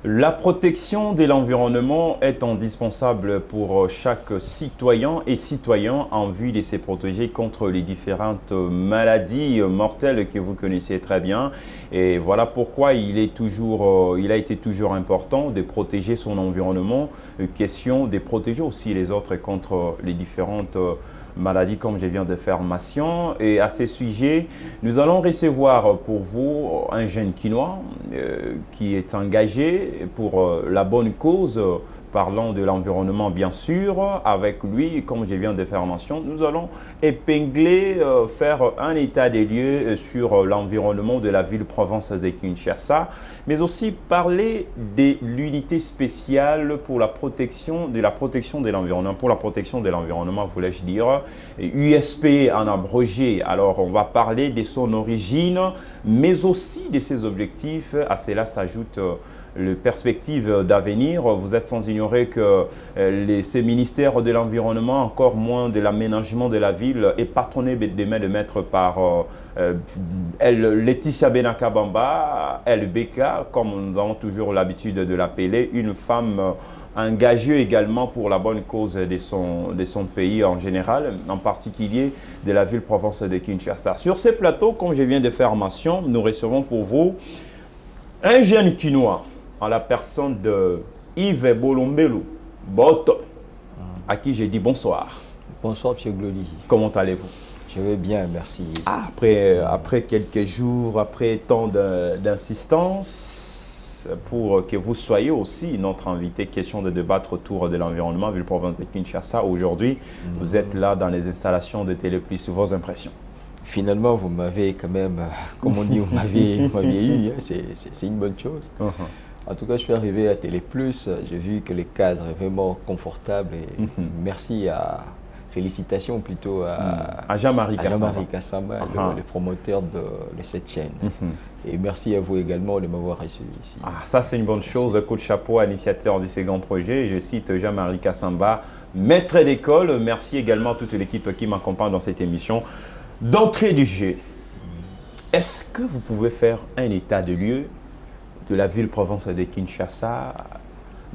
La protection de l'environnement est indispensable pour chaque citoyen et citoyen en vue de se protéger contre les différentes maladies mortelles que vous connaissez très bien. Et voilà pourquoi il a été toujours important de protéger son environnement, question de protéger aussi les autres contre les différentes maladies comme je viens de faire mention. Et à ce sujet, nous allons recevoir pour vous un jeune Kinois qui est engagé pour la bonne cause. Parlons de l'environnement bien sûr. Avec lui, comme je viens de faire mention, nous allons épingler, faire un état des lieux sur l'environnement de la ville-province de Kinshasa, mais aussi parler de l'unité spéciale pour la protection de l'environnement. Pour la protection de l'environnement, voulais-je dire, USP en abrégé. Alors, on va parler de son origine, mais aussi de ses objectifs. À cela s'ajoute les perspectives d'avenir. Vous êtes sans ignorer que ces ministères de l'environnement, encore moins de l'aménagement de la ville, est patronné de main de maître par Laetitia Benakabamba, LBK, comme nous avons toujours l'habitude de l'appeler, une femme engagée également pour la bonne cause de son pays en général, en particulier de la ville-province de Kinshasa. Sur ces plateaux, comme je viens de faire mention, nous recevons pour vous un jeune Kinois, en la personne de Yves Bolombelo Boto, à qui j'ai dit bonsoir. Bonsoir, M. Glody. Comment allez-vous? Je vais bien, merci. Après quelques jours, après tant d'insistance, pour que vous soyez aussi notre invité, question de débattre autour de l'environnement, ville-province de Kinshasa. Aujourd'hui, vous êtes là dans les installations de Télé Plus. Vos impressions? Finalement, vous m'avez quand même, comme on dit, vous m'aviez eu, hein, c'est une bonne chose. En tout cas, je suis arrivé à Télé Plus, j'ai vu que le cadre est vraiment confortable et merci félicitations plutôt à Jean-Marie Kassamba, le promoteur de cette chaîne. Et merci à vous également de m'avoir reçu ici. Ça, c'est une bonne chose. Coup de chapeau à l'initiateur de ces grands projets. Je cite Jean-Marie Kassamba, maître d'école. Merci également à toute l'équipe qui m'accompagne dans cette émission. D'entrée du jeu, est-ce que vous pouvez faire un état de lieu de la ville-province de Kinshasa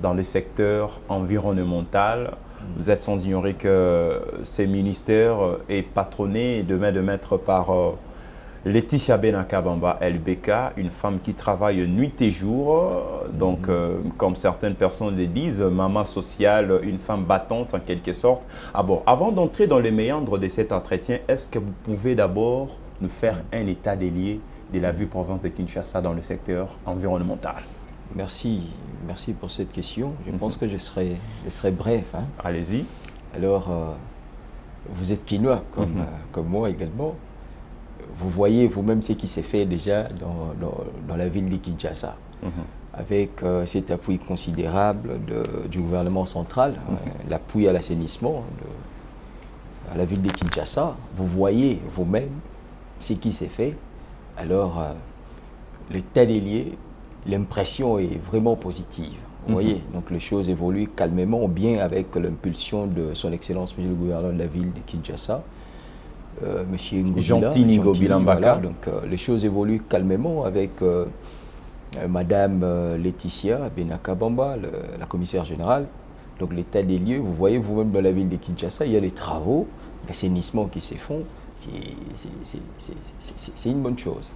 dans le secteur environnemental? Vous êtes sans ignorer que ces ministères est patronné de main de maître par Laetitia Benakabamba LBK, une femme qui travaille nuit et jour, donc comme certaines personnes le disent, maman sociale, une femme battante en quelque sorte. Avant d'entrer dans les méandres de cet entretien, est-ce que vous pouvez d'abord nous faire un état des lieux de la ville-province de Kinshasa dans le secteur environnemental? Merci pour cette question. Je pense que je serai bref. Hein. Allez-y. Alors, vous êtes Kinois comme moi également. Vous voyez vous-même ce qui s'est fait déjà dans la ville de Kinshasa, avec cet appui considérable du gouvernement central, l'appui à l'assainissement à la ville de Kinshasa. Vous voyez vous-même ce qui s'est fait. Alors, l'état des lieux, l'impression est vraiment positive. Vous voyez, donc les choses évoluent calmement, bien avec l'impulsion de son Excellence, Monsieur le gouverneur de la ville de Kinshasa, Monsieur Jean-Tini Ngobila-Mbaka. Voilà, donc les choses évoluent calmement avec Madame Laetitia Benakabamba, la commissaire générale. Donc l'état des lieux, vous voyez vous-même dans la ville de Kinshasa, il y a des travaux d'assainissement qui se font. C'est une bonne chose.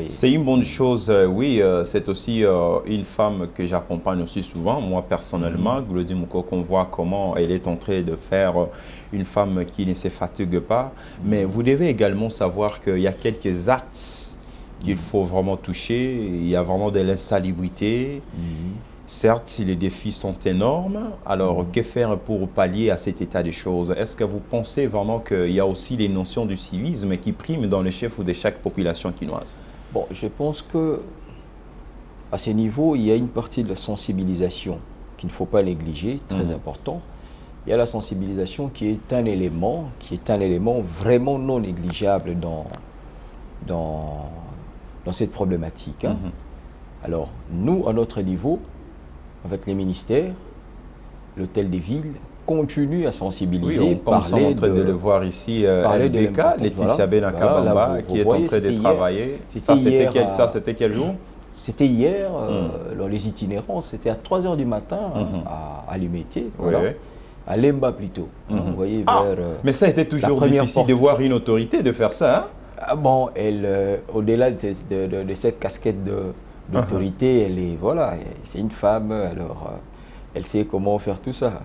C'est une bonne chose, oui. C'est aussi une femme que j'accompagne aussi souvent, moi personnellement. Glody Mouko, qu'on voit comment elle est en train de faire une femme qui ne se fatigue pas. Mais vous devez également savoir qu'il y a quelques actes qu'il faut vraiment toucher. Il y a vraiment de l'insalubrité. Certes, les défis sont énormes. Alors, que faire pour pallier à cet état des choses? Est-ce que vous pensez vraiment qu'il y a aussi les notions du civisme qui priment dans le chef ou de chaque population quinoise? Bon, je pense que à ce niveau, il y a une partie de la sensibilisation qu'il ne faut pas négliger, très important. Il y a la sensibilisation qui est un élément vraiment non négligeable dans cette problématique. Hein. Alors, nous, à notre niveau, en fait, les ministères, l'hôtel des villes, continuent à sensibiliser, Oui, comme nous sommes en train de le voir ici, LBK, Laetitia Benakabamba, qui est en train de travailler. Ça, c'était quel jour? C'était hier, dans les itinérances, c'était à 3 h du matin à Limetier, voilà. À Lemba plutôt. Vous voyez, mais ça a été toujours difficile de voir une autorité de faire ça. Ah bon, au-delà de cette casquette d'autorité, elle est, voilà, c'est une femme, alors elle sait comment faire tout ça.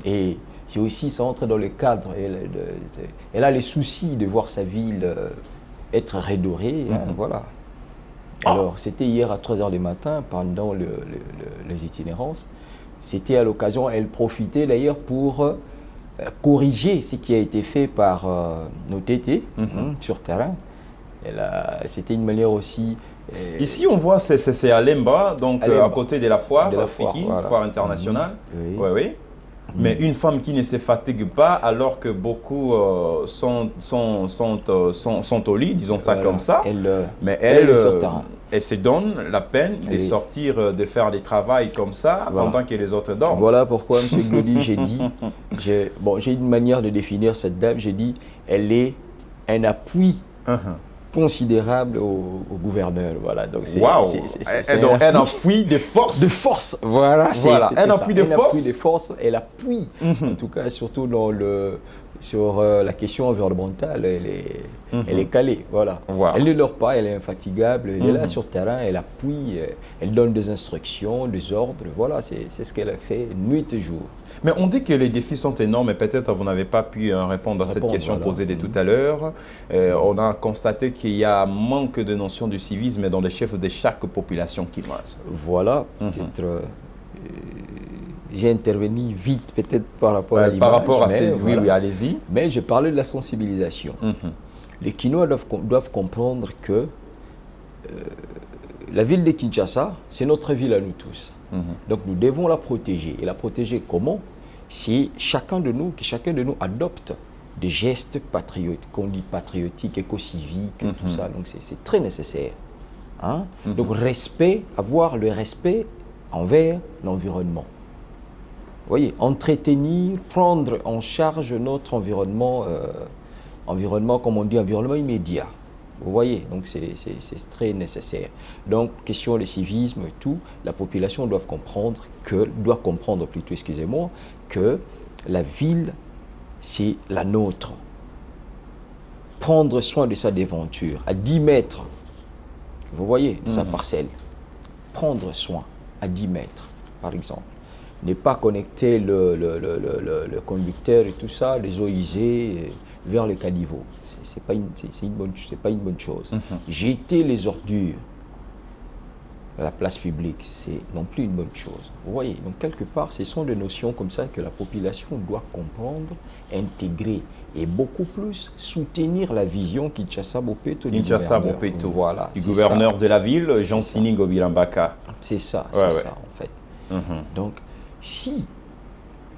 Et c'est aussi, ça entre dans le cadre, elle a les soucis de voir sa ville être redorée, voilà. Alors, c'était hier à 3 h du matin, pendant les itinérances. C'était à l'occasion, elle profitait d'ailleurs pour corriger ce qui a été fait par nos TT sur terrain. C'était une manière aussi... Ici, on voit, c'est à Lemba, donc à côté de la foire, Fiki, voilà. Foire internationale. Oui. Mais une femme qui ne se fatigue pas alors que beaucoup sont au lit, disons ça comme ça. Mais elle se donne la peine de sortir, de faire des travails comme ça pendant que les autres dorment. Voilà pourquoi, M. Glody, j'ai une manière de définir cette dame. J'ai dit, elle est un appui considérable au gouverneur. Voilà. Donc un appui de force. De force, voilà. Un appui de force. Un appui de force. Elle appuie, en tout cas, surtout sur la question environnementale, elle est calée. Voilà. Elle ne dort pas, elle est infatigable, elle est là sur le terrain, elle appuie, elle donne des instructions, des ordres. Voilà, c'est ce qu'elle a fait nuit et jour. Mais on dit que les défis sont énormes et peut-être vous n'avez pas pu répondre à cette question posée de tout à l'heure. On a constaté qu'il y a un manque de notion du civisme dans les chefs de chaque population quinoise. Voilà, peut-être... j'ai intervenu vite peut-être par rapport à l'image. Par rapport à ces... Oui, allez-y. Mais je parlais de la sensibilisation. Les Quinois doivent comprendre que la ville de Kinshasa, c'est notre ville à nous tous. Donc nous devons la protéger. Et la protéger comment? Si chacun de nous adopte des gestes patriotiques, qu'on dit patriotiques, éco-civiques, tout ça. Donc c'est très nécessaire. Donc avoir le respect envers l'environnement. Vous voyez, entretenir, prendre en charge notre environnement, comme on dit, environnement immédiat. Vous voyez, donc c'est très nécessaire. Donc, question de civisme et tout, la population doit comprendre que la ville, c'est la nôtre. Prendre soin de sa déventure, à 10 mètres, vous voyez, de sa parcelle. Prendre soin à 10 mètres, par exemple. Ne pas connecter le conducteur et tout ça, les eaux usées vers le caniveau. C'est pas une bonne chose. Jeter les ordures à la place publique, c'est non plus une bonne chose. Vous voyez, donc quelque part, ce sont des notions comme ça que la population doit comprendre, intégrer et beaucoup plus soutenir la vision Kinshasa Bopeto du gouverneur de la ville, Jean-Sini Ngobirambaka. C'est ça, ça en fait. Donc, si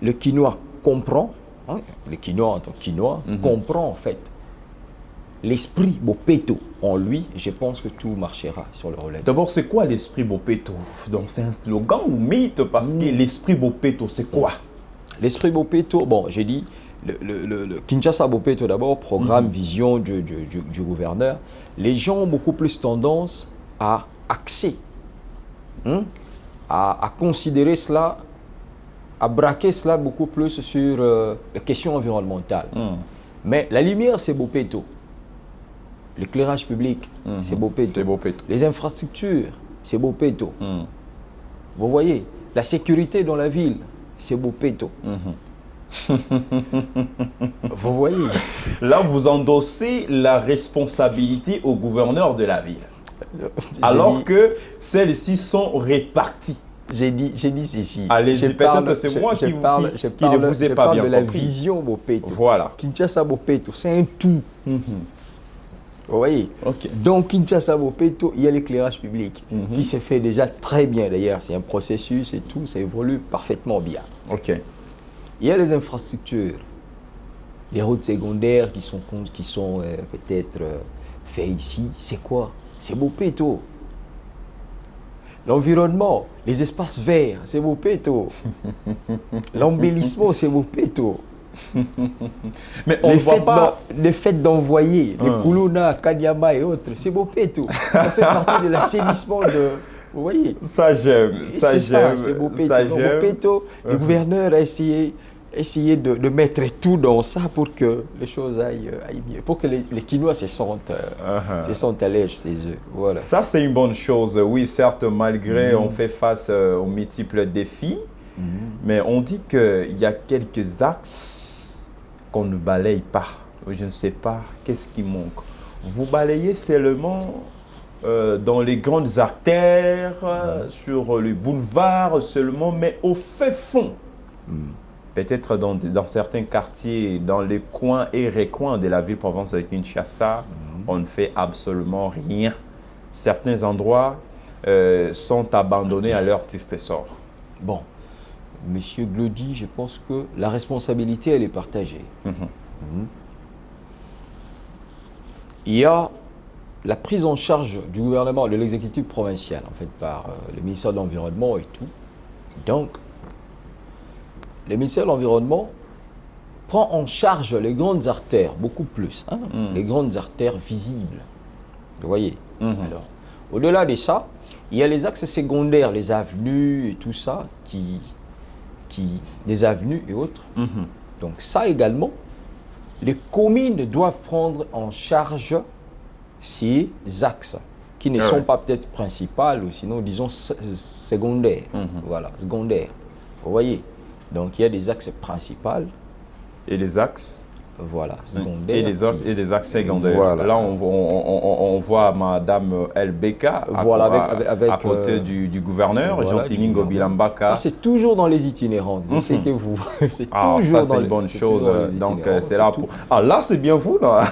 le Quinois comprend, le Quinois en tant que Quinois comprend en fait l'esprit Bopeto en lui, je pense que tout marchera sur le relais. D'abord, c'est quoi l'esprit Bopeto? Donc, c'est un slogan ou mythe? Parce que l'esprit Bopeto, c'est quoi? L'esprit Bopeto, bon, j'ai dit, le Kinshasa Bopeto d'abord, programme, vision du gouverneur. Les gens ont beaucoup plus tendance à axer, à considérer cela, à braquer cela beaucoup plus sur les questions environnementales. Mais la lumière, c'est Bopeto. L'éclairage public, c'est Bopeto. Les infrastructures, c'est Bopeto. Vous voyez, la sécurité dans la ville, c'est Bopeto. Vous voyez. Là, vous endossez la responsabilité au gouverneur de la ville. Alors que celles-ci sont réparties. J'ai dit ceci. Allez-y, peut-être c'est moi qui ne vous ai pas bien compris. Je parle de la vision Bopeto. Voilà. Kinshasa Bopeto, c'est un tout. Vous voyez. Donc, Kinshasa Bopeto, il y a l'éclairage public qui s'est fait déjà très bien d'ailleurs. C'est un processus et tout, ça évolue parfaitement bien. Il y a les infrastructures, les routes secondaires qui sont peut-être faites ici. C'est quoi? C'est Bopeto. L'environnement, les espaces verts, c'est Bopeto. L'embellissement, c'est Bopeto. Mais on ne voit pas... Les fêtes d'envoyer, les Kuluna, Kanyama et autres, c'est Bopeto. Ça fait partie de l'assainissement de... Vous voyez? Ça j'aime, ça j'aime, c'est Bopeto. ça Donc, j'aime. Bopeto, le gouverneur a essayé de mettre tout dans ça pour que les choses aillent mieux, pour que les Quinois se sentent à l'aise chez eux. Voilà. Ça, c'est une bonne chose. Oui, certes, malgré on fait face aux multiples défis, mais on dit qu'il y a quelques axes qu'on ne balaye pas. Je ne sais pas, qu'est-ce qui manque? Vous balayez seulement dans les grandes artères, sur les boulevards seulement, mais au fait fond. Peut-être dans certains quartiers, dans les coins et recoins de la ville-province de Kinshasa, on ne fait absolument rien. Certains endroits sont abandonnés à leur triste sort. Bon, Monsieur Glody, je pense que la responsabilité, elle est partagée. Il y a la prise en charge du gouvernement, de l'exécutif provincial, en fait, par le ministère de l'Environnement et tout. Donc, le ministère de l'Environnement prend en charge les grandes artères, beaucoup plus, les grandes artères visibles. Vous voyez? Alors, au-delà de ça, il y a les axes secondaires, les avenues et tout ça, des avenues et autres. Donc ça également, les communes doivent prendre en charge ces axes, qui ne sont pas peut-être principales, ou sinon, disons, secondaires. Voilà, secondaires. Vous voyez? Donc, il y a des axes principaux. Et les axes? Voilà, secondaires. Et des axes secondaires. Voilà. Là, on voit Madame LBK voilà, à côté du gouverneur, voilà, Jean-Tini Ngobilambaka. Ça, c'est toujours dans les itinérants. Je sais que vous... c'est toujours ça, c'est une bonne chose. Donc, c'est là pour... Ah, là, c'est bien vous, là.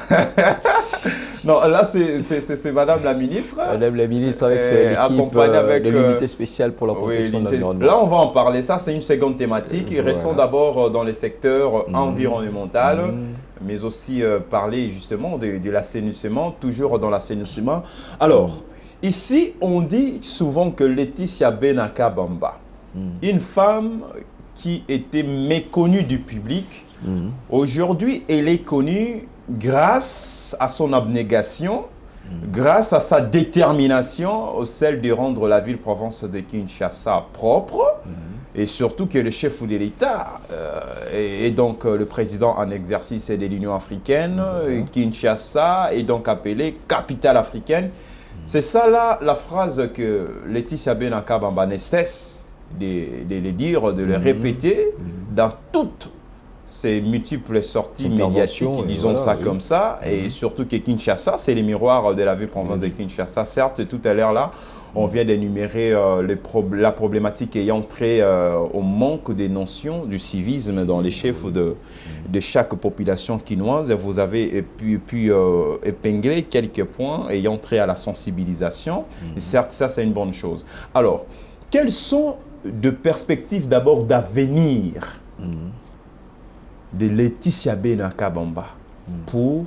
Non, là, c'est Madame la ministre. Madame la ministre avec l'équipe de l'unité spéciale pour la protection de l'environnement. Là, on va en parler. Ça, c'est une seconde thématique. Restons d'abord dans les secteurs environnementaux, mais aussi parler justement de l'assainissement, toujours dans l'assainissement. Alors, ici, on dit souvent que Laetitia Benaka Bamba, une femme qui était méconnue du public, aujourd'hui, elle est connue grâce à son abnégation, grâce à sa détermination, celle de rendre la ville-province de Kinshasa propre, et surtout que le chef de l'État et donc le président en exercice de l'Union africaine, Kinshasa est donc appelée capitale africaine. C'est ça là la phrase que Laetitia Benaka Bamba ne cesse de le dire, de le répéter dans toutes ces multiples sorties médiatiques, disons ça comme ça, et surtout que Kinshasa, c'est les miroirs de la ville-province de Kinshasa. Certes, tout à l'heure là, on vient d'énumérer la problématique ayant trait au manque des notions du civisme dans les chefs de chaque population quinoise. Vous avez pu épingler quelques points ayant trait à la sensibilisation. Et certes, ça, c'est une bonne chose. Alors, quelles sont de perspectives d'abord d'avenir de Laetitia Benaka Bamba pour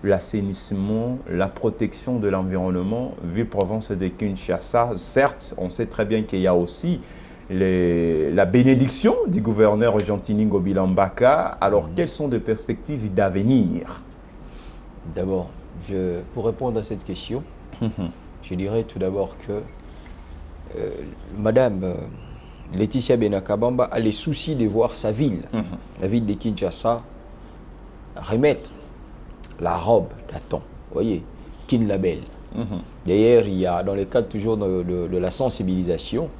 l'assainissement, la protection de l'environnement, ville-province de Kinshasa? Certes, on sait très bien qu'il y a aussi la bénédiction du gouverneur Jean-Tini Ngobilambaka. Alors, quelles sont les perspectives d'avenir? D'abord, pour répondre à cette question, je dirais tout d'abord que Madame Laetitia Benaka Bamba a les soucis de voir sa ville, la ville de Kinshasa, remettre la robe d'Aton, vous voyez, Kinlabel. D'ailleurs, il y a, dans le cadre toujours de la sensibilisation,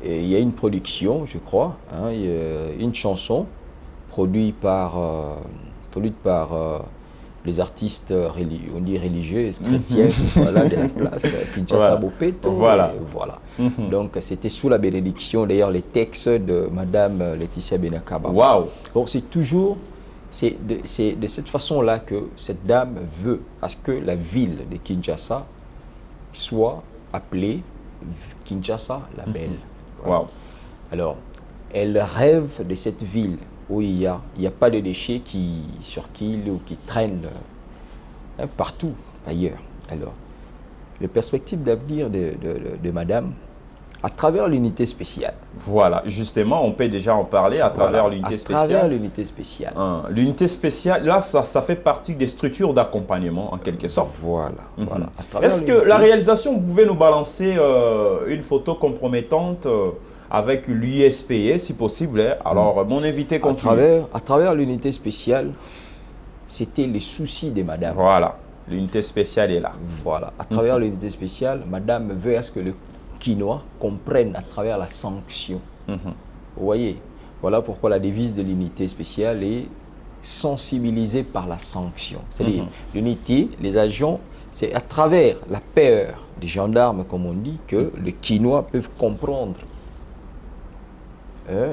et il y a une production, je crois, une chanson produite par les artistes on dit religieux, chrétiens, voilà, de la place Kinshasa Bopeto. Voilà. Voilà. Donc, c'était sous la bénédiction, d'ailleurs, les textes de Madame Laetitia Benaka Bamba. Waouh! Donc, c'est toujours, c'est de cette façon-là que cette dame veut à ce que la ville de Kinshasa soit appelée Kinshasa la Belle. Voilà. Wow. Alors, elle rêve de cette ville où il n'y a pas de déchets qui circulent ou qui traînent partout ailleurs. Alors, les perspectives d'avenir de madame, À travers l'unité spéciale. Voilà, justement, on peut déjà en parler à travers l'unité spéciale. À travers l'unité spéciale. L'unité spéciale, là, ça fait partie des structures d'accompagnement, en quelque sorte. Voilà. voilà. Est-ce que la réalisation, vous pouvez nous balancer une photo compromettante avec l'USPE, si possible, hein? Alors, mon invité continue. À travers l'unité spéciale, c'était les soucis de madame. Voilà, l'unité spéciale est là. Voilà, à travers l'unité spéciale, madame veut à ce que le Quinois comprenne à travers la sanction. Vous voyez, voilà pourquoi la devise de l'unité spéciale est sensibilisée par la sanction. C'est-à-dire, l'unité, les agents, c'est à travers la peur des gendarmes, comme on dit, que les Quinois peuvent comprendre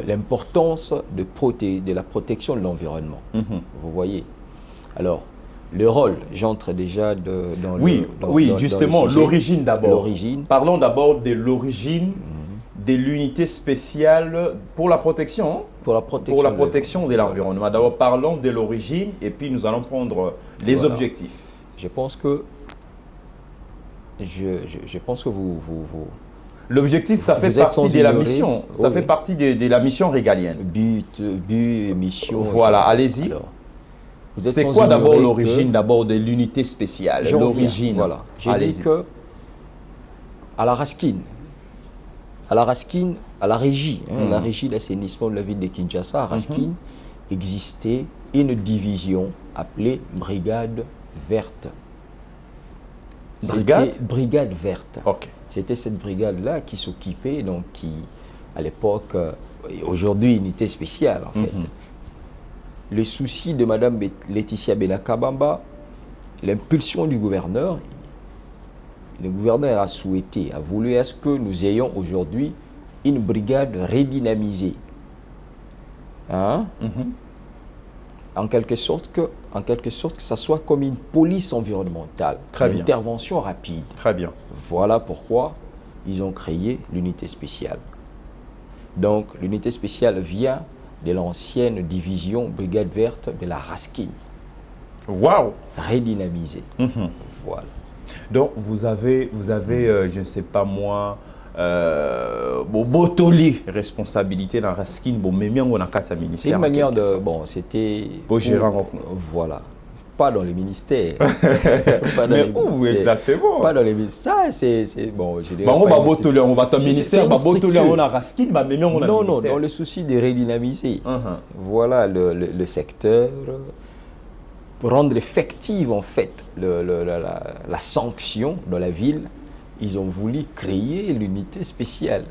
l'importance de la protection de l'environnement. Vous voyez. Alors, le rôle, j'entre déjà dans justement, l'origine d'abord. Parlons d'abord de l'origine de l'unité spéciale pour la protection. Pour la protection de l'environnement. D'abord, parlons de l'origine et puis nous allons prendre les objectifs. Je pense que vous l'objectif, ça fait partie de la mission. Ça fait partie de la mission régalienne. But, mission. Voilà, allez-y. C'est quoi d'abord l'origine de l'unité spéciale? L'origine. Voilà. J'ai dit que à la Raskin, à la régie, la régie d'assainissement de la ville de Kinshasa, à Raskin, existait une division appelée Brigade Verte. Brigade Verte. Ok. C'était cette brigade-là qui s'occupait, donc qui, à l'époque, aujourd'hui unité spéciale en fait. Le souci de Mme Laetitia Benakabamba, l'impulsion du gouverneur, le gouverneur a souhaité, a voulu à ce que nous ayons aujourd'hui une brigade redynamisée. En quelque sorte que ça soit comme une police environnementale, une intervention rapide. Très bien. Voilà pourquoi ils ont créé l'unité spéciale. Donc l'unité spéciale vient de l'ancienne division Brigade Verte de la Raskin. Waouh! Redynamisée. Voilà. Donc vous avez je ne sais pas moi, botoli responsabilité dans Raskin, mais on a quatre ministères. C'est une manière de c'était voilà. Pas dans les ministères. Pas dans mais où ministères. Exactement? Pas dans les ministères. Ça, c'est bon, je dirais. On va ton ministère, on a Raskin, mais on a non, dans le souci de redynamiser. Voilà le secteur. Pour rendre effective, en fait, la sanction dans la ville, ils ont voulu créer l'unité spéciale.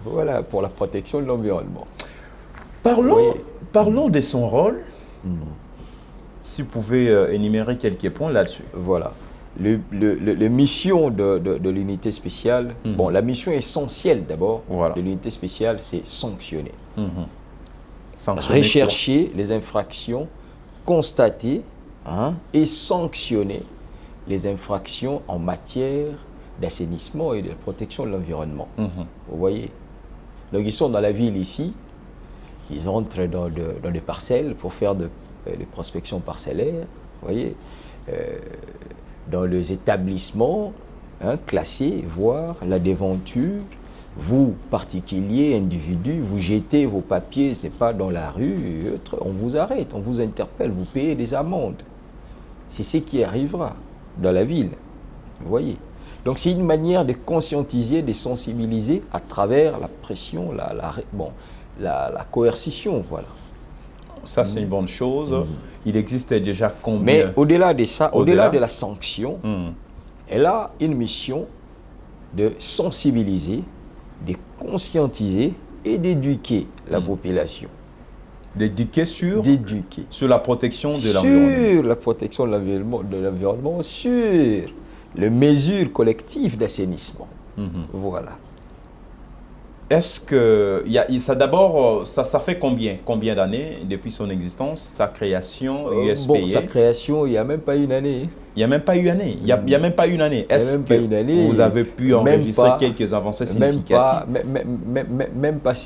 Voilà, pour la protection de l'environnement. Parlons de son rôle. Si vous pouvez énumérer quelques points là-dessus. Voilà. La mission de l'unité spéciale, bon, la mission essentielle d'abord de l'unité spéciale, c'est sanctionner. Rechercher les infractions, constater et sanctionner les infractions en matière d'assainissement et de la protection de l'environnement. Vous voyez? Donc ils sont dans la ville ici, ils entrent dans des parcelles pour faire les prospections parcellaires, vous voyez, dans les établissements classés, voire la déventure. Vous, particuliers, individus, vous jetez vos papiers, c'est pas dans la rue, on vous arrête, on vous interpelle, vous payez des amendes. C'est ce qui arrivera dans la ville, vous voyez. Donc c'est une manière de conscientiser, de sensibiliser à travers la pression, la coercition, voilà. Ça, c'est une bonne chose. Il existe déjà combien? Mais au-delà de ça, au-delà de la sanction, elle a une mission de sensibiliser, de conscientiser et d'éduquer la population. D'éduquer sur la protection de l'environnement. Sur la protection de l'environnement, sur les mesures collectives d'assainissement. Voilà. Est-ce que ça fait combien d'années depuis son existence, sa création USPE? Bon, sa création, il n'y a même pas une année. Il n'y a même pas une année. Il y a même pas une année. Est-ce que vous avez pu enregistrer quelques avancées significatives? Même pas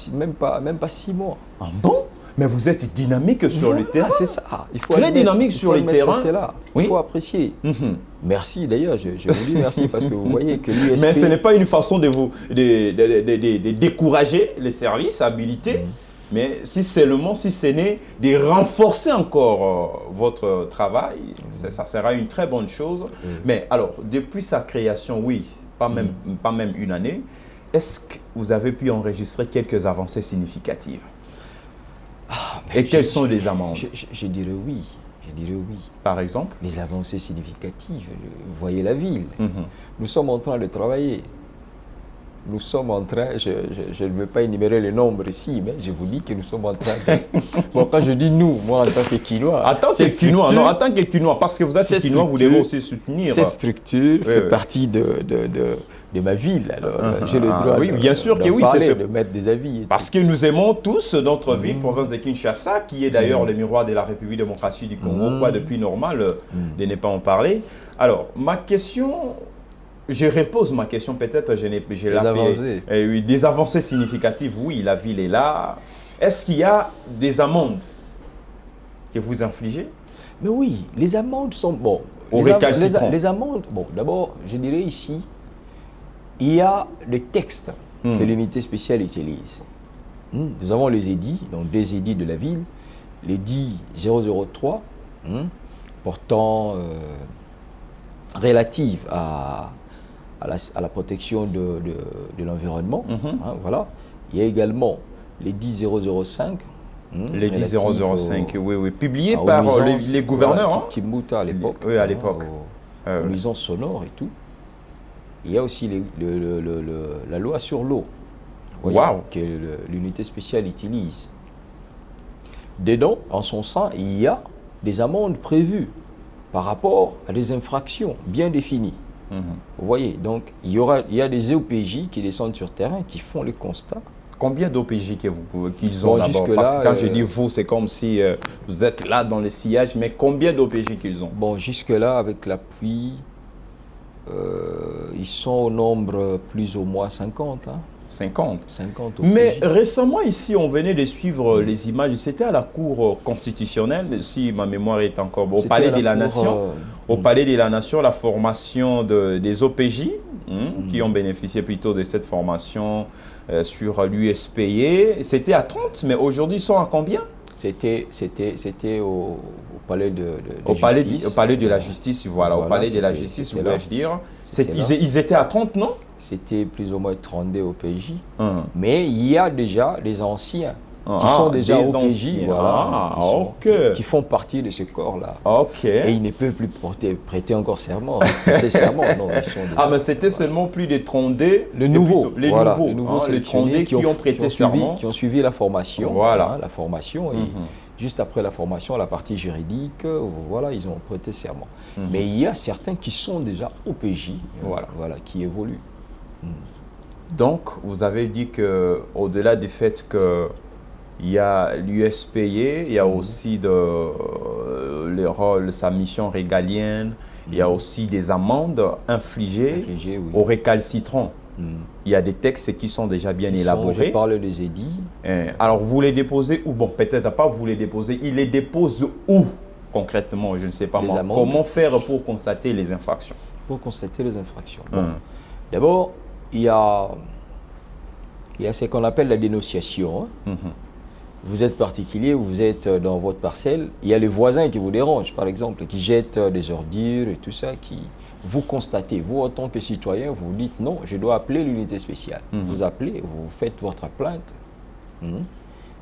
6 mois. Ah bon? Mais vous êtes dynamique sur le terrain. C'est ça. Il faut Très dynamique sur les terrains. C'est là. Il faut apprécier. Merci d'ailleurs, je vous dis merci parce que vous voyez que l'USP... Mais ce n'est pas une façon de vous de décourager les services habilités, mais si seulement, si ce n'est de renforcer encore votre travail, ça sera une très bonne chose. Mais alors, depuis sa création, oui, pas même une année, est-ce que vous avez pu enregistrer quelques avancées significatives? Et quelles sont les amendes? Je dirais oui. Je dirais oui. Par exemple? Les avancées significatives. Vous voyez la ville. Nous sommes en train de travailler. Nous sommes en train, je ne veux pas énumérer le nombre ici, mais je vous dis que nous sommes en train de... Bon, quand je dis nous, moi en tant que Quinois... En tant que Quinois, non, en tant que Quinois, parce que vous êtes Quinois, vous devez aussi soutenir... Cette structure fait partie de ma ville, alors j'ai le droit oui, bien sûr que oui, parler, de mettre des avis. Parce que nous aimons tous notre ville, province de Kinshasa, qui est d'ailleurs le miroir de la République démocratique du Congo, quoi, depuis normal de ne pas en parler. Alors, ma question... Je repose ma question, peut-être, j'ai avancées. Oui, des avancées significatives, oui, la ville est là. Est-ce qu'il y a des amendes que vous infligez? Mais oui, les amendes sont... Bon, les amendes, bon, d'abord, je dirais ici, il y a des textes que l'unité spéciale utilise. Nous avons les édits, donc des édits de la ville, l'édit 003, portant relative à la protection de l'environnement. Voilà. Il y a également l'édit 005. L'édit 005, oui. Publié par les gouverneurs. Voilà, Kimbuta à l'époque. Oui, à l'époque. Aux nuisances sonores et tout. Il y a aussi la loi sur l'eau. Wow. Que l'unité spéciale utilise. Dedans, en son sein, il y a des amendes prévues par rapport à des infractions bien définies. Vous voyez, donc il y a des OPJ qui descendent sur terrain, qui font le constat. Combien d'OPJ qu'ils ont d'abord? Parce que quand je dis vous, c'est comme si vous êtes là dans le sillage, mais combien d'OPJ qu'ils ont? Bon, jusque-là, avec l'appui, ils sont au nombre plus ou moins 50. 50. 50 Mais récemment, ici, on venait de suivre les images. C'était à la Cour constitutionnelle, si ma mémoire est encore bonne, au Palais de la Nation. Au Palais de la Nation, la formation des OPJ, qui ont bénéficié plutôt de cette formation sur l'USPE. C'était à 30, mais aujourd'hui, ils sont à combien? C'était au Palais de Justice. Au Palais de la Justice, voilà. Au Palais de la Justice, voulais-je dire. Ils étaient à 30, non? C'était plus ou moins 32 OPJ. Mais il y a déjà des anciens qui sont déjà OPJ, voilà, qui font partie de ce corps-là. Et ils ne peuvent plus prêter encore serment. Mais c'était seulement plus de 32. Les nouveaux les sélectionnés qui ont prêté serment. Qui ont suivi la formation. Voilà. La formation. Et juste après la formation, la partie juridique, voilà, ils ont prêté serment. Mais il y a certains qui sont déjà OPJ, voilà, qui évoluent. Donc, vous avez dit qu'au-delà du fait qu'il y a l'USPE, il y a aussi le rôle, sa mission régalienne, il y a aussi des amendes infligées aux récalcitrants. Il y a des textes qui sont déjà bien élaborés. Je parle des édits. Alors, vous les déposez où? Bon, peut-être pas vous les déposez. Ils les déposent où concrètement? Je ne sais pas moi. Comment faire pour constater les infractions? Pour constater les infractions. Bon. D'abord, il y a ce qu'on appelle la dénonciation. Vous êtes particulier, vous êtes dans votre parcelle, il y a les voisins qui vous dérangent, par exemple, qui jettent des ordures et tout ça, qui vous constatez. Vous, en tant que citoyen, vous dites non, je dois appeler l'unité spéciale. Vous appelez, vous faites votre plainte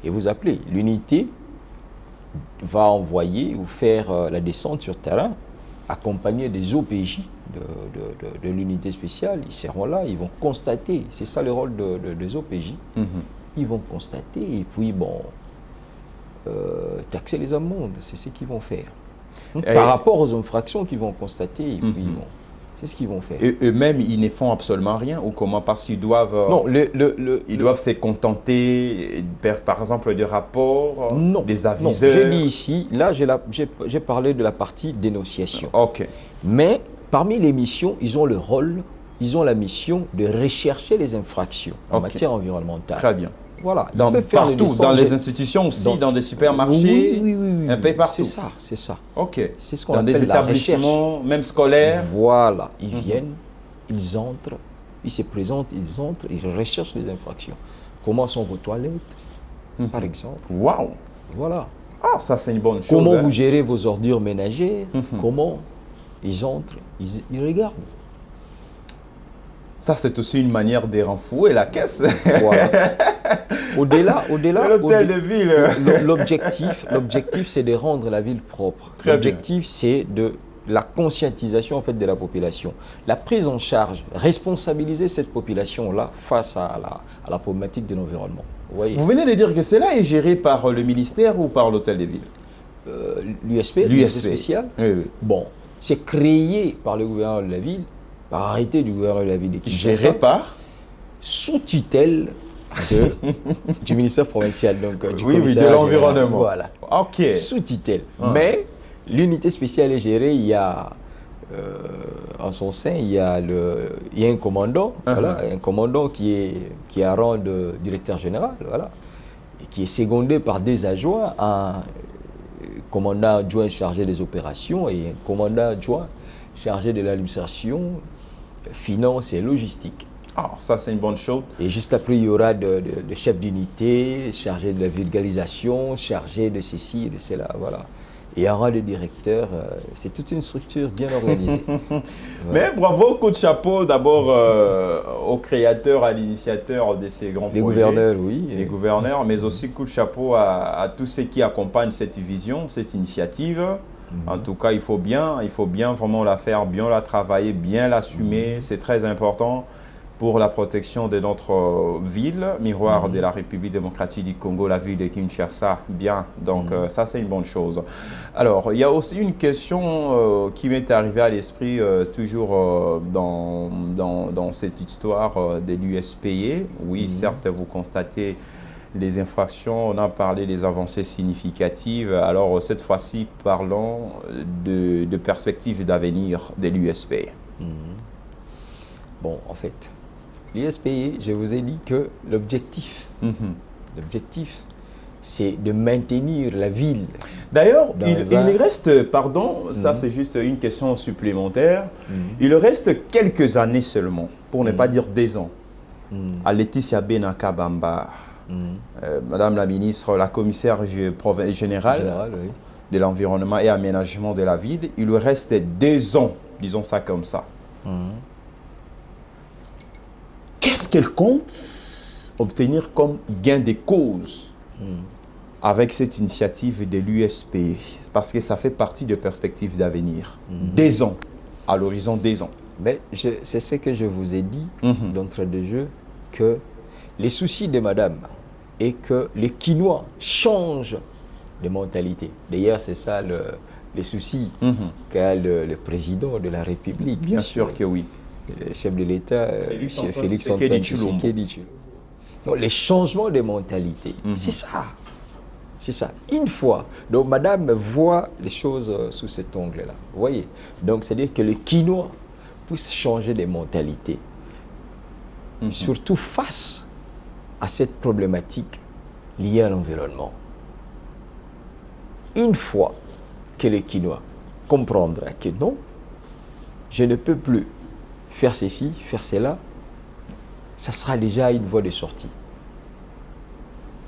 et vous appelez. L'unité va envoyer ou faire la descente sur terrain, accompagné des OPJ de l'unité spéciale. Ils seront là, ils vont constater. C'est ça le rôle des OPJ. Ils vont constater et puis, bon, taxer les amendes. C'est ce qu'ils vont faire. Par rapport aux infractions qu'ils vont constater, et puis, bon, c'est ce qu'ils vont faire. Et eux-mêmes, ils ne font absolument rien ou comment? Parce qu'ils doivent, ils doivent se contenter, par exemple, des rapports, des aviseurs. J'ai dit ici, là, j'ai parlé de la partie dénonciation. Mais parmi les missions, ils ont le rôle, ils ont la mission de rechercher les infractions en matière environnementale. Très bien. Voilà. Ils peuvent faire partout, dans les institutions aussi, dans des supermarchés, oui, un peu partout. C'est ça. Ok. C'est ce qu'on dans appelle des établissements, même scolaires. Voilà. Ils viennent, ils entrent, ils se présentent, ils entrent, ils recherchent les infractions. Comment sont vos toilettes, par exemple. Waouh. Voilà. Ah, ça c'est une bonne chose. Comment vous gérez vos ordures ménagères. Comment ils entrent, ils regardent. Ça, c'est aussi une manière de renflouer la caisse. Voilà. Au-delà, l'hôtel de ville. l'objectif, c'est de rendre la ville propre. L'objectif, c'est de la conscientisation en fait de la population, la prise en charge, responsabiliser cette population-là face à la problématique de l'environnement. Vous venez de dire que cela est géré par le ministère ou par l'hôtel de ville? L'USP spécial. Oui. Bon, c'est créé par le gouverneur de la ville, par arrêté du gouverneur de la ville de Kinshasa. Géré par? Sous tutelle du ministère provincial, donc du de l'environnement. Voilà. Ok. Sous tutelle. Mais l'unité spéciale est gérée, il y a en son sein, il y a un commandant, voilà, un commandant qui est à rang de directeur général, voilà, et qui est secondé par des adjoints, un commandant adjoint chargé des opérations et un commandant adjoint chargé de l'administration, finance et logistique. Ah, ça c'est une bonne chose. Et juste après, il y aura de chefs d'unité, chargés de la vulgarisation, chargés de ceci et de cela, voilà. Et un rang de directeur, c'est toute une structure bien organisée. Voilà. Mais bravo, coup de chapeau d'abord aux créateurs, à l'initiateur de ces grands projets. Les gouverneurs, oui. Les gouverneurs, mais aussi coup de chapeau à tous ceux qui accompagnent cette vision, cette initiative. En tout cas, il faut bien vraiment la faire, bien la travailler, bien l'assumer. C'est très important pour la protection de notre ville, miroir de la République démocratique du Congo, la ville de Kinshasa. Bien, donc ça c'est une bonne chose. Alors, il y a aussi une question qui m'est arrivée à l'esprit toujours dans cette histoire de l'USPE. Oui, certes, vous constatez les infractions, on a parlé des avancées significatives. Alors, cette fois-ci, parlons de perspectives d'avenir de l'USPE. Bon, en fait, l'USPE, je vous ai dit que l'objectif, c'est de maintenir la ville. D'ailleurs, il reste, pardon, ça c'est juste une question supplémentaire, il reste quelques années seulement, pour ne pas dire des ans, à Laetitia Benaka Bamba, Madame la ministre, la commissaire générale de l'environnement et aménagement de la ville, il lui reste 2 ans, disons ça comme ça. Qu'est-ce qu'elle compte obtenir comme gain de cause avec cette initiative de l'USPE? Parce que ça fait partie de perspectives d'avenir. 2 ans, à l'horizon 2 ans. C'est ce que je vous ai dit d'entrée de jeu, que les soucis de madame est que les Quinois changent de mentalité. D'ailleurs, c'est ça les soucis qu'a le président de la République. Bien sûr que oui. Le chef de l'État, Félix Antoine Tshisekedi. Donc, les changements de mentalité, c'est ça. C'est ça. Une fois, donc madame voit les choses sous cet angle-là. Vous voyez? Donc, c'est-à-dire que les Quinois puissent changer de mentalité. Surtout face à cette problématique liée à l'environnement. Une fois que les Quinois comprendront que non, je ne peux plus faire ceci, faire cela, ça sera déjà une voie de sortie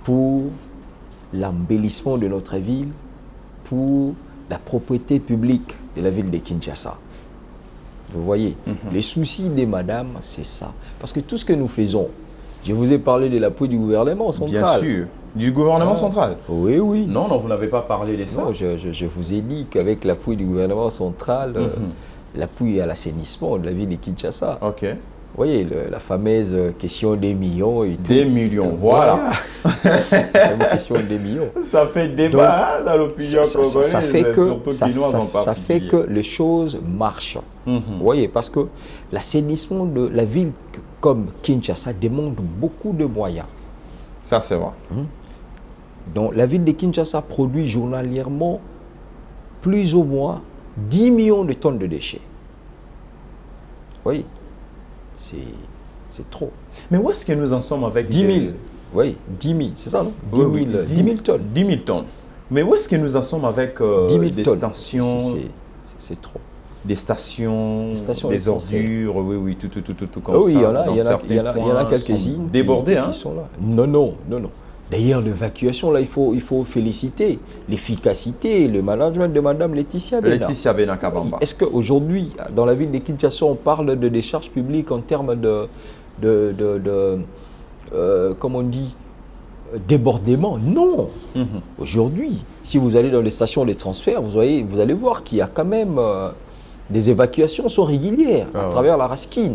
pour l'embellissement de notre ville, pour la propriété publique de la ville de Kinshasa. Vous voyez, les soucis des madames, c'est ça. Parce que tout ce que nous faisons, je vous ai parlé de l'appui du gouvernement central. Bien sûr, du gouvernement central. Oui, oui. Non, vous n'avez pas parlé de ça. Non, je vous ai dit qu'avec l'appui du gouvernement central, l'appui à l'assainissement de la ville de Kinshasa. Ok. Vous voyez, la fameuse question des millions et tout. Des millions, voilà. La question des millions. Ça fait débat dans l'opinion congolaise, ça fait que les choses marchent. Vous voyez, parce que l'assainissement de la ville comme Kinshasa demande beaucoup de moyens. Ça, c'est vrai. Donc, la ville de Kinshasa produit journalièrement plus ou moins 10 millions de tonnes de déchets. Vous voyez, c'est trop. Mais où est-ce que nous en sommes avec 10 000. Oui, 10 000, c'est ça, non? 10 000 tonnes. 10 000 tonnes. Mais où est-ce que nous en sommes avec 10 000 des tonnes. stations? C'est trop. Des stations, Stations des de ordures, oui, tout comme oui, ça. Il y en a quelques-unes débordées, qui sont là. Non. D'ailleurs, l'évacuation, là, il faut féliciter l'efficacité, le management de Mme Laetitia Bena. Laetitia Bena Kabamba. Est-ce qu'aujourd'hui, dans la ville de Kinshasa, on parle de décharge publique en termes comme on dit, débordement? Non. Aujourd'hui, si vous allez dans les stations de transfert, vous allez voir qu'il y a quand même des évacuations sont régulières à travers la Raskin.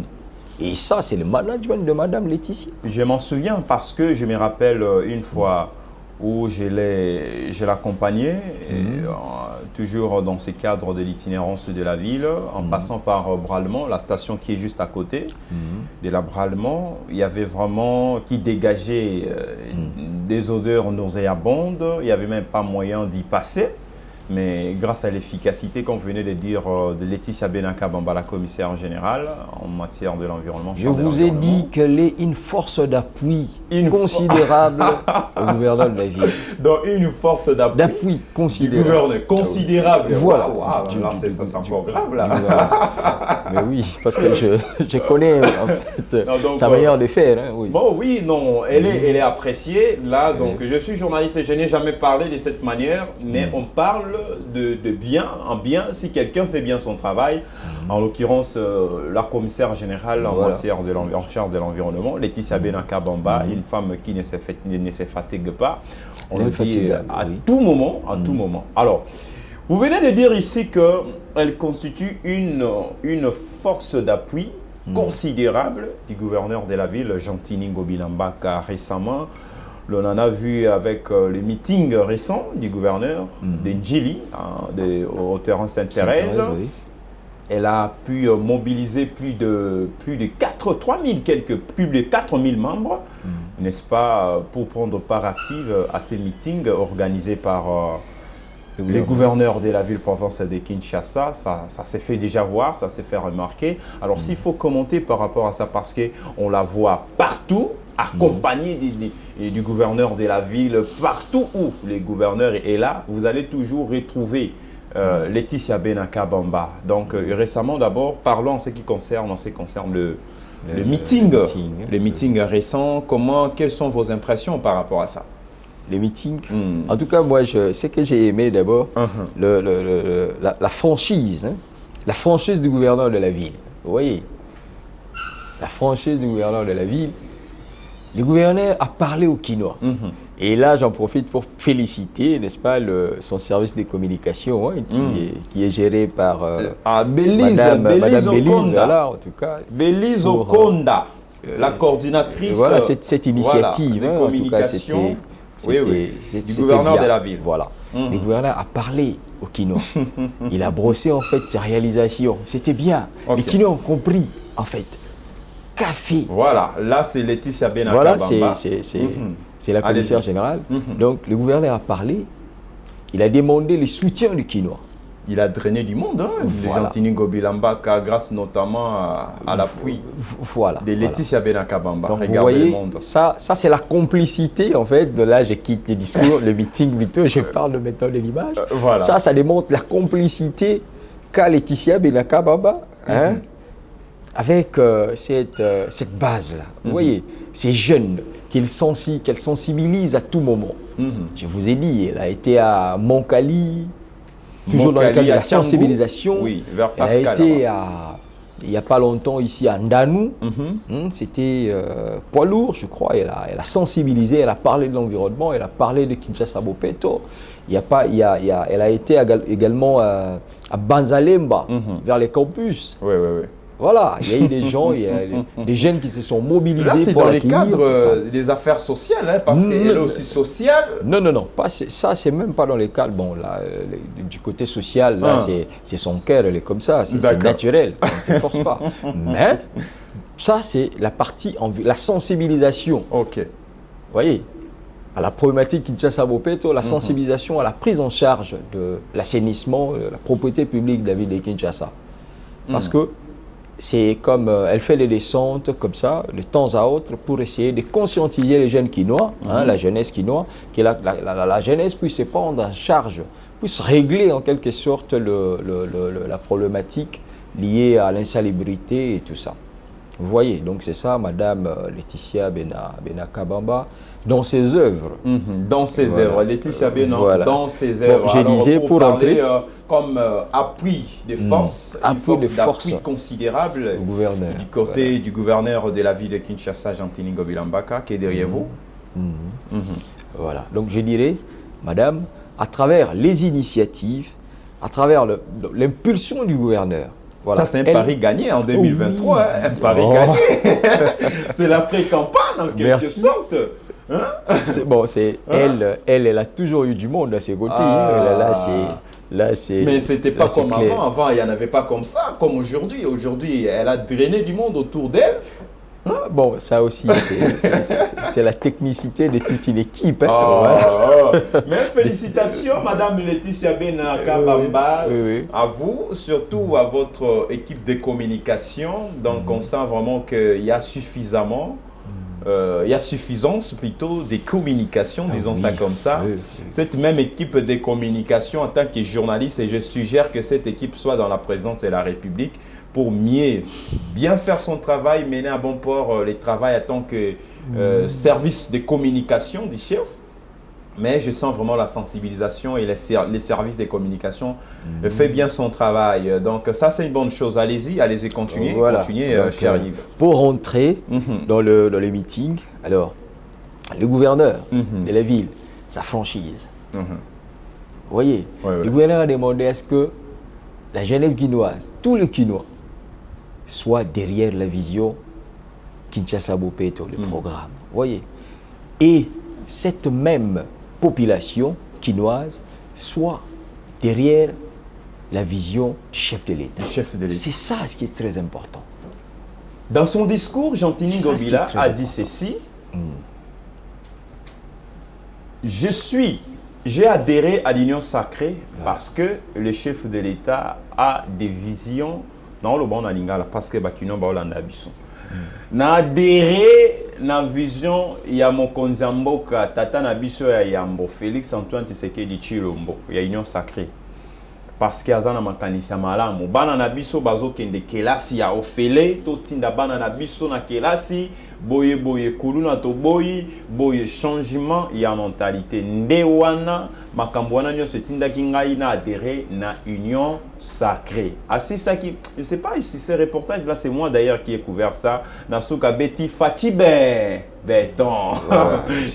Et ça, c'est le management de Mme Laetitia. Je m'en souviens parce que je me rappelle une fois où je l'accompagnais, toujours dans ce cadre de l'itinérance de la ville, en passant par Bralement, la station qui est juste à côté de la Bralement. Il y avait vraiment qui dégageait des odeurs nauséabondes, il n'y avait même pas moyen d'y passer. Mais grâce à l'efficacité, comme vous venez de dire, de Laetitia Bena Kabamba, la commissaire générale en matière de l'environnement. Je vous ai dit qu'elle est une force d'appui considérable au gouverneur de la ville. Donc une force d'appui considérable. Du gouverneur considérable. Voilà. Wow, ça c'est encore grave là. Mais oui, parce que je connais en fait sa manière de faire. Hein, oui. Bon, oui, non, elle est appréciée. Là, donc je suis journaliste et je n'ai jamais parlé de cette manière, mais on parle de bien, en bien, si quelqu'un fait bien son travail, en l'occurrence la commissaire générale en matière en charge de l'environnement, Laetitia Bena Kabamba, une femme qui ne se fatigue pas, on le dit à tout moment, Alors, vous venez de dire ici qu'elle constitue une force d'appui considérable du gouverneur de la ville, Jean-Tini Ngobilamba, car récemment, on en a vu avec les meetings récents du gouverneur de Ndjili, au terrain Sainte-Thérèse. Oui. Elle a pu mobiliser plus de 4 000 membres, n'est-ce pas, pour prendre part active à ces meetings organisés par les gouverneurs de la ville-province de Kinshasa. Ça s'est fait déjà voir, ça s'est fait remarquer. Alors s'il faut commenter par rapport à ça, parce qu'on la voit partout, accompagné du gouverneur de la ville, partout où le gouverneur est là, vous allez toujours retrouver Laetitia Bena Kabamba. Donc récemment d'abord, parlons en ce qui concerne le meeting récent. Quelles sont vos impressions par rapport à ça? Les meetings. En tout cas, moi, ce que j'ai aimé d'abord, la franchise, la franchise du gouverneur de la ville. Vous voyez, la franchise du gouverneur de la ville. Le gouverneur a parlé au Kinois. Et là, j'en profite pour féliciter, n'est-ce pas, son service de communication qui est géré par Madame Bélise, voilà, en tout cas. Bélise Okonda, la coordinatrice. Voilà, cette initiative, de communication. Du gouverneur de la ville. Voilà. Le gouverneur a parlé au Kinois. Il a brossé en fait ses réalisations. C'était bien. Les Kinois ont compris, en fait. Café. Voilà, là c'est Laetitia Bena Kabamba. Voilà, c'est la commissaire générale. Donc le gouverneur a parlé, il a demandé le soutien du Kinois. Il a drainé du monde, de Jean-Tini Ngobilamba, grâce notamment à l'appui de Laetitia Bena Kabamba. Donc vous voyez, ça c'est la complicité en fait, de là je quitte le discours, le meeting plutôt, je parle maintenant de l'image. Ça démontre la complicité qu'a Laetitia Bena Kabamba, avec cette base-là. Vous voyez, ces jeunes qu'elle sensibilise à tout moment. Je vous ai dit, elle a été à Moncali, toujours dans le cadre de la sensibilisation. Oui, vers Pascal. Elle a été il n'y a pas longtemps ici à Ndanou. C'était poids lourd, je crois. Elle a sensibilisé, elle a parlé de l'environnement, elle a parlé de Kinshasa Bopeto. Elle a été également à Banzalemba, vers les campus. Oui. Voilà, il y a eu des gens, il y a des jeunes qui se sont mobilisés. Là, c'est dans les cadres des affaires sociales, parce qu'elle est aussi sociale. Non, ça, c'est même pas dans les cadres. Bon, là, du côté social, là, c'est son cœur, elle est comme ça, c'est naturel, ça ne se force pas. Mais ça, c'est la partie, la sensibilisation. Ok. Vous voyez, à la problématique Kinshasa Bopeto, la sensibilisation à la prise en charge de l'assainissement, de la propriété publique de la ville de Kinshasa. Parce que c'est comme elle fait des descentes comme ça, de temps à autre, pour essayer de conscientiser les jeunes quinois, la jeunesse quinois, que la jeunesse puisse se prendre en charge, puisse régler en quelque sorte la problématique liée à l'insalubrité et tout ça. Vous voyez, donc c'est ça, Madame Laetitia Bena-Kabamba, dans ses œuvres. Dans ses œuvres, Laetitia Bena, dans ses œuvres. Bon, je disais pour parler comme appui de force, d'appui considérable du côté du gouverneur de la ville de Kinshasa, Jean-Tini Ngobila-Mbaka, qui est derrière vous. Voilà, donc je dirais, Madame, à travers les initiatives, à travers l'impulsion du gouverneur. Voilà. Ça, c'est un pari gagné en 2023, hein, un pari gagné. C'est la pré-campagne, en quelque sorte. Hein? Bon, elle a toujours eu du monde à ses côtés. Là, mais c'était pas comme avant. Avant, il n'y en avait pas comme ça, comme aujourd'hui. Aujourd'hui, elle a drainé du monde autour d'elle. Bon, ça aussi, c'est la technicité de toute une équipe. Hein, Mais félicitations, Madame Laetitia Bena-Kabamba, à vous, surtout à votre équipe de communication. Donc, on sent vraiment qu'il y a suffisamment, il y a suffisance plutôt de communication, disons ça comme ça. Cette même équipe de communication en tant que journaliste, et je suggère que cette équipe soit dans la présence de la République, pour bien faire son travail, mener à bon port le travail en tant que service de communication du chef. Mais je sens vraiment la sensibilisation et les services de communication fait bien son travail. Donc ça, c'est une bonne chose. Allez-y, continuez, cher Yves. Pour rentrer dans le meeting, alors, le gouverneur de la ville, sa franchise. Vous voyez, le gouverneur a demandé à ce que la jeunesse guinoise, tous les Quinois, soit derrière la vision Kinshasa Bopeto, le programme. Voyez. Et cette même population quinoise soit derrière la vision du chef de l'État. C'est ça ce qui est très important. Dans son discours, Jean-Tini Ngobila a dit ceci. J'ai adhéré à l'Union sacrée parce que le chef de l'État a des visions dans le bon lingala parce que bakino ba olanda biso. Na adhéré na vision ya mokonzi mboka tata na biso ya Yambo Félix Antoine Tshisekedi Tshilombo ya Union sacrée. Parce que azana makanisa malamu bana na biso bazokende kelasi ya ofele to tinda bana na biso na kelasi boye kuluna to boye changement ya mentalité nde wana makambo wana nyonso etindaki ngai na adhéré na Union sacrée. Assis ça qui je sais pas si c'est reportage là, c'est moi d'ailleurs qui ai couvert ça na Souka Betty Fatibe béton.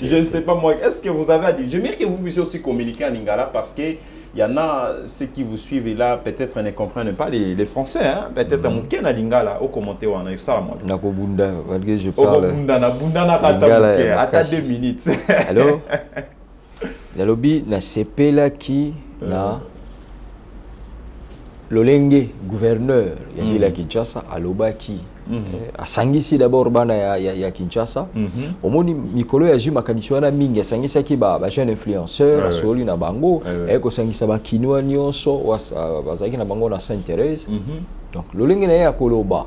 Je ne sais pas moi, est-ce que vous avez dit, j'aimerais que vous puissiez aussi communiquer en lingala parce que il y en a ceux qui vous suivent et là peut-être ne comprennent pas les français, hein? Peut-être à mouké na lingala au commentaire on a eu ça moi. Na kobunda parce que je parle. Na bunda na kata mouké à 2 minutes. Allô? Na lobby na sepela qui na Lolenge gouverneur ya ville Kinshasa alobaki asangisi d'abord bana ya Kinshasa omoni mikolo ya juma makanisi wana mingi asangisa ki ba jeune influenceur asoli na bango eko sangisa ba kinwa nyonso bazaki na bango na Sainte-Thérèse. Donc Lolenge na ya koloba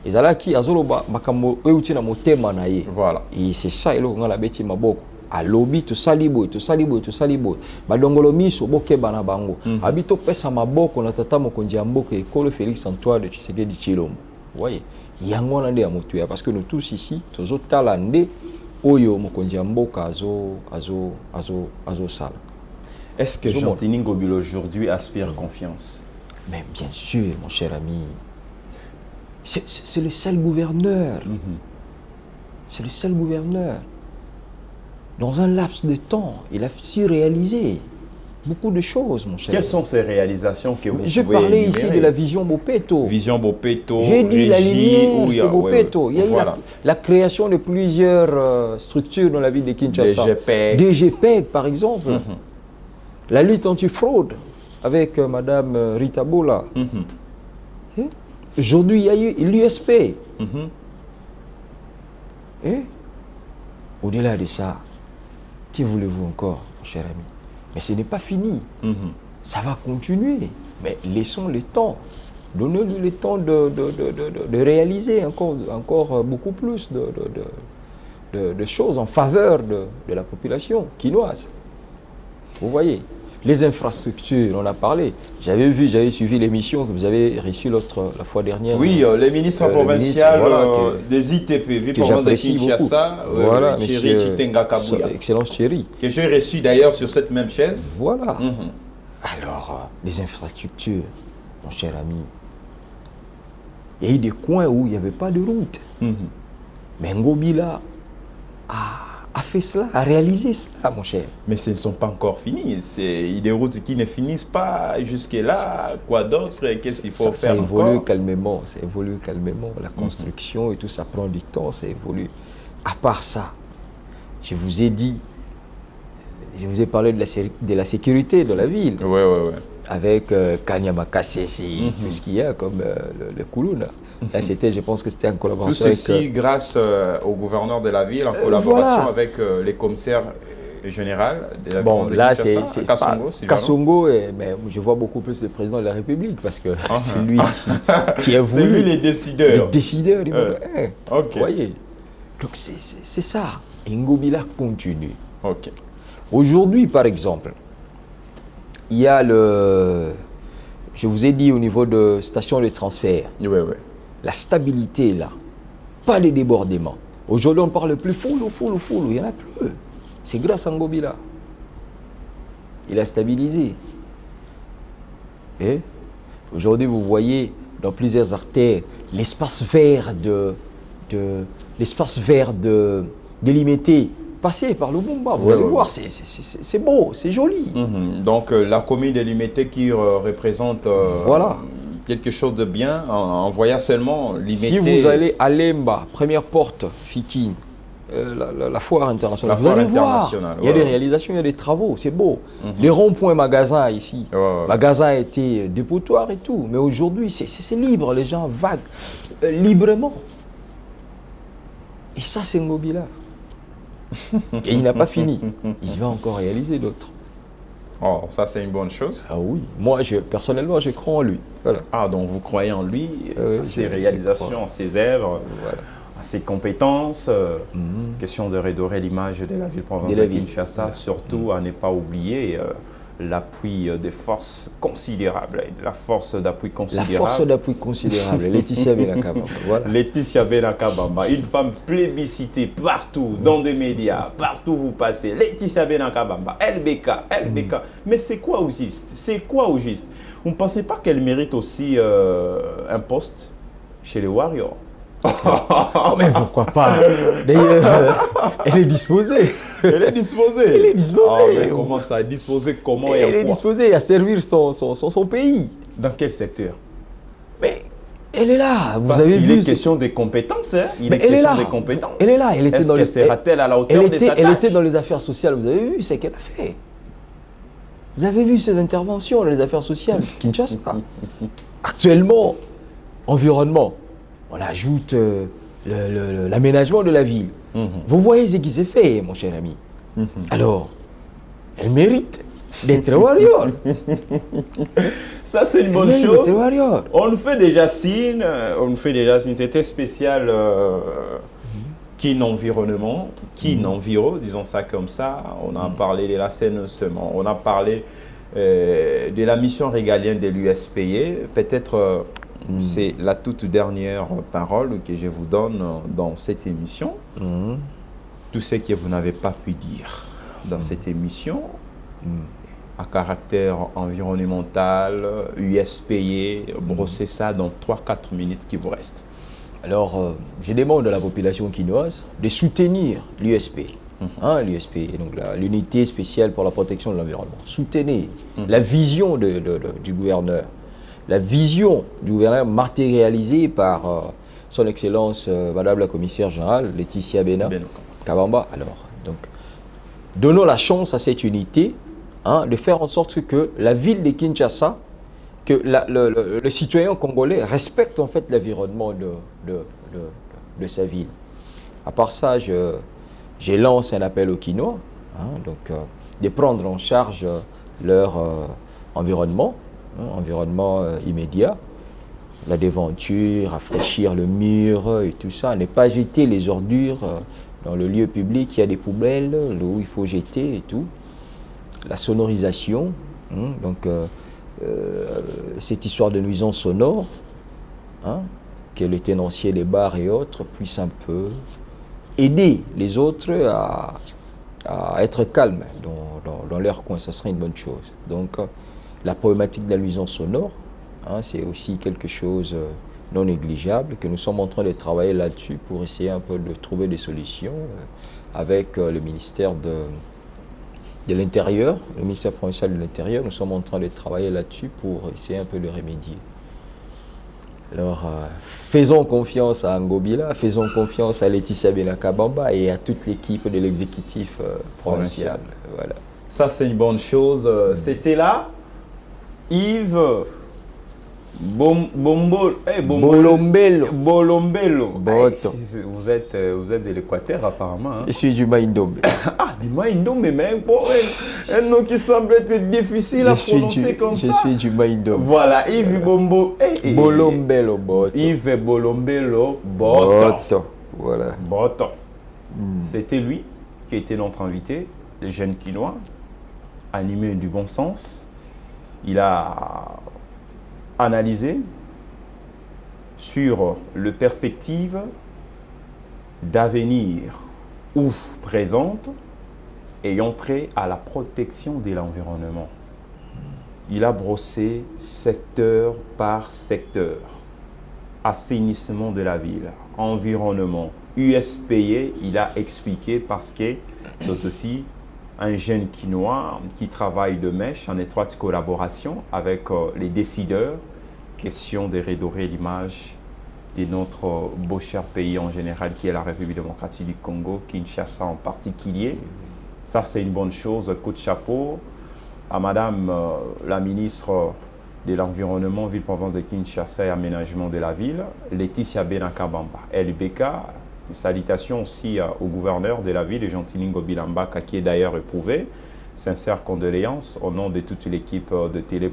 ezalaki azoloba makambo euti na motema na ye. Voilà, et c'est ça eloko ngala beti maboko alobi to salibo badongolo miso bokeba na bango abito pesa maboko na tata mokonzi ya mboka ekolo Félix Antoine Tshisekedi Tshilombo. Vous voyez, yango na nde ya motu ya parce que nous tous ici tozo tala nde oyo mokonzi ya mboka azo sala. Est-ce que Jean-Tini Ngobila aujourd'hui aspire confiance? Mais bien sûr, mon cher ami. C'est le seul gouverneur. C'est le seul gouverneur. Dans un laps de temps, il a su réaliser beaucoup de choses, mon cher. Quelles sont ces réalisations que vous Je parlais ici de la vision Bopeto. Vision Bopeto. J'ai dit la lumière, c'est Bopeto. Il y a eu la création de plusieurs structures dans la ville de Kinshasa. DGPEG, par exemple. La lutte anti-fraude avec Madame Rita Bola. Aujourd'hui, il y a eu l'USP. Au-delà de ça, que voulez-vous encore, mon cher ami? Mais ce n'est pas fini. Ça va continuer. Mais laissons le temps Donnez-lui le temps de réaliser encore beaucoup plus de choses en faveur de la population quinoise. Vous voyez, les infrastructures, on a parlé. J'avais suivi l'émission que vous avez reçue la fois dernière. Oui, les ministres provinciaux des ITP, vice-président de Kinshasa, voilà, Thierry Chitenga Kabuya. Excellence Thierry. Que j'ai reçu d'ailleurs sur cette même chaise. Voilà. Alors, les infrastructures, mon cher ami, il y a eu des coins où il n'y avait pas de route. Mais Ngobila a fait cela, a réalisé cela, mon cher. Mais ce ne sont pas encore finis. C'est des routes qui ne finissent pas jusque-là. Quoi d'autre? Qu'est-ce qu'il faut faire encore? Ça évolue calmement. La construction et tout, ça prend du temps, ça évolue. À part ça, je vous ai parlé de la sécurité de la ville. Ouais. Avec Kanyama Kassesi, tout ce qu'il y a comme le Koulouna. Là, je pense que c'était en collaboration tout ceci grâce au gouverneur de la ville, en collaboration avec les commissaires généraux de la ville de Kinshasa, Kassongo. Kassongo, mais je vois beaucoup plus le président de la République parce que c'est lui qui a voulu. C'est lui le décideur. Le décideur. Vous voyez. Donc c'est ça. Ngobila continue. Ok. Aujourd'hui, par exemple, il y a je vous ai dit au niveau de station de transfert. Oui. La stabilité là, pas de débordement. Aujourd'hui, on parle plus full, il n'y en a plus. C'est grâce à Ngobila. Il a stabilisé. Et aujourd'hui, vous voyez dans plusieurs artères l'espace vert délimité passer par le Bumba. Vous allez voir, c'est beau, c'est joli. Donc la commune délimitée qui représente quelque chose de bien en voyant seulement limité. Si vous allez à Lemba, première porte, Fikine, la foire internationale, vous allez voir, il y a des réalisations, il y a des travaux, c'est beau. Les ronds-points magasins ici, magasins étaient dépotoirs et tout, mais aujourd'hui c'est libre, les gens vaguent librement. Et ça c'est Ngobila. Et il n'a pas fini. Il va encore réaliser d'autres. Oh, ça c'est une bonne chose. Ah oui. Moi, personnellement, je crois en lui. Voilà. Ah, donc vous croyez en lui, ses réalisations, ses œuvres, ses compétences. Question de redorer l'image de la ville provinciale de Kinshasa, surtout à ne pas oublier l'appui des forces considérables, la force d'appui considérable. La force d'appui considérable, Laetitia Benakabamba. Voilà. Laetitia Benakabamba, une femme plébiscitée partout, dans des médias, partout où vous passez. Laetitia Benakabamba, LBK. Mais c'est quoi au juste? Vous ne pensez pas qu'elle mérite aussi un poste chez les Warriors? Mais pourquoi pas? D'ailleurs, elle est disposée. Elle est disposée. Mais comment ça? Disposée comment et elle est disposée à servir son pays. Dans quel secteur? Mais elle est là. Vous avez vu, il est question des compétences. Hein? Elle est là. Elle était dans sera-t-elle à la hauteur de sa tâche? Elle était dans les affaires sociales. Vous avez vu ce qu'elle a fait. Vous avez vu ses interventions dans les affaires sociales. Kinshasa. Actuellement, environnement. On ajoute l'aménagement de la ville. Vous voyez ce qui s'est fait, mon cher ami. Alors, elle mérite d'être warrior. Ça, c'est une bonne chose. On fait déjà signe. C'était spécial Kin Environnement, Kin Enviro, disons ça comme ça. On a parlé de la Seine seulement. On a parlé de la mission régalienne de l'USPA. Peut-être... c'est la toute dernière parole que je vous donne dans cette émission. Tout ce que vous n'avez pas pu dire dans cette émission, à caractère environnemental, USPA, brossez ça dans 3-4 minutes qui vous restent. Alors, je demande à la population quinoise de soutenir l'USP. L'USP, donc l'unité spéciale pour la protection de l'environnement. Soutenez la vision du gouverneur. La vision du gouverneur matérialisée par son Excellence, Madame la Commissaire Générale, Laetitia Benakabamba. Alors, donc, donnons la chance à cette unité de faire en sorte que la ville de Kinshasa, que le citoyen congolais respecte en fait l'environnement de sa ville. À part ça, je lance un appel aux Kinois, de prendre en charge leur environnement immédiat, la devanture, rafraîchir le mur et tout ça. Ne pas jeter les ordures dans le lieu public. Il y a des poubelles où il faut jeter et tout. La sonorisation, donc cette histoire de nuisance sonore, que les tenanciers des bars et autres puissent un peu aider les autres à être calmes dans leur coin. Ça serait une bonne chose. Donc la problématique de la nuisance sonore, c'est aussi quelque chose non négligeable, que nous sommes en train de travailler là-dessus pour essayer un peu de trouver des solutions avec le ministère de l'Intérieur, le ministère provincial de l'Intérieur. Nous sommes en train de travailler là-dessus pour essayer un peu de remédier. Alors, faisons confiance à Ngobila, faisons confiance à Laetitia Benakabamba et à toute l'équipe de l'exécutif provincial. Voilà. Ça, c'est une bonne chose. C'était là Yves Bolombelo. Boto. Vous êtes de l'Équateur apparemment. Je suis du Maïndombe. Ah, du Maïndombe, mais un nom qui semble être difficile à prononcer comme ça. Je suis du Maïndombe. Voilà, Yves Bolombelo Boto. Yves Bolombelo Boto. Voilà. Boto. C'était lui qui était notre invité, le jeune Quinois, animé du bon sens. Il a analysé sur les perspectives d'avenir ou présentes ayant trait à la protection de l'environnement. Il a brossé secteur par secteur. Assainissement de la ville, environnement, USPA, il a expliqué parce que c'est aussi un jeune Quinois qui travaille de mèche en étroite collaboration avec les décideurs. Question de redorer l'image de notre beau cher pays en général qui est la République démocratique du Congo, Kinshasa en particulier. Ça, c'est une bonne chose. Coup de chapeau à Madame la ministre de l'Environnement, Ville-Province de Kinshasa et Aménagement de la Ville, Laetitia Benakabamba, LBK. Salutations aussi au gouverneur de la ville, Jean-Tini Ngobila-Mbaka, qui est d'ailleurs éprouvé. Sincères condoléances au nom de toute l'équipe de Télé+,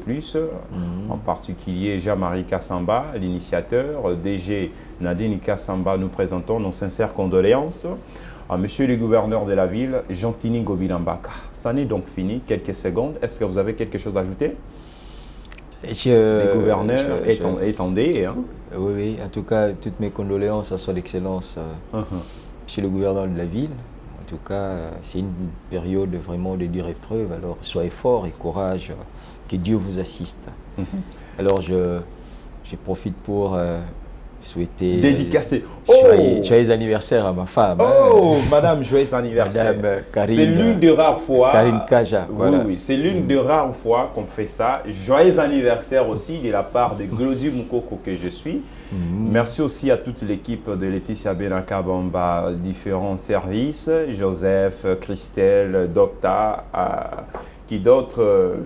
en particulier Jean-Marie Kassamba, l'initiateur, DG Nadine Kassamba. Nous présentons nos sincères condoléances à monsieur le gouverneur de la ville, Jean-Tini Ngobila-Mbaka. Ça n'est donc fini, quelques secondes. Est-ce que vous avez quelque chose à ajouter? Les gouverneurs étendez. Oui, en tout cas, toutes mes condoléances à son excellence, monsieur le gouverneur de la ville. En tout cas, c'est une période vraiment de dure épreuve. Alors, soyez fort et courage, que Dieu vous assiste. Alors, je profite pour souhaiter dédicacer. Joyeux anniversaire à ma femme. Oh, madame, joyeux anniversaire. Madame Karine. C'est l'une des rares fois. Karine Kaja. Voilà. Oui, c'est l'une des rares fois qu'on fait ça. Joyeux anniversaire aussi de la part de Glody Mukoko que je suis. Merci aussi à toute l'équipe de Laetitia Benakabamba, différents services, Joseph, Christelle, Docta, qui d'autres,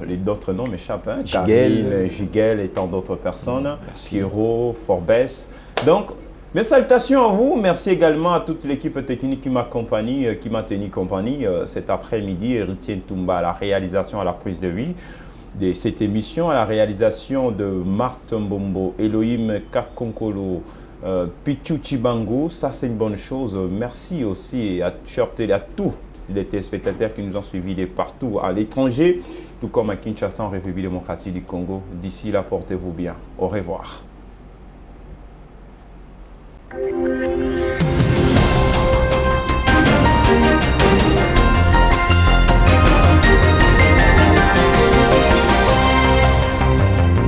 les d'autres noms m'échappent, Karine, Giguel et tant d'autres personnes, Pierrot, Forbes. Donc, mes salutations à vous. Merci également à toute l'équipe technique qui m'a tenu compagnie cet après-midi. Héritier Ntumba à la réalisation, à la prise de vie de cette émission, à la réalisation de Marc Tombombo, Elohim Kakonkolo, Pichu Chibango. Ça, c'est une bonne chose. Merci aussi à tous les téléspectateurs qui nous ont suivis de partout à l'étranger, tout comme à Kinshasa en République démocratique du Congo. D'ici là, portez-vous bien. Au revoir.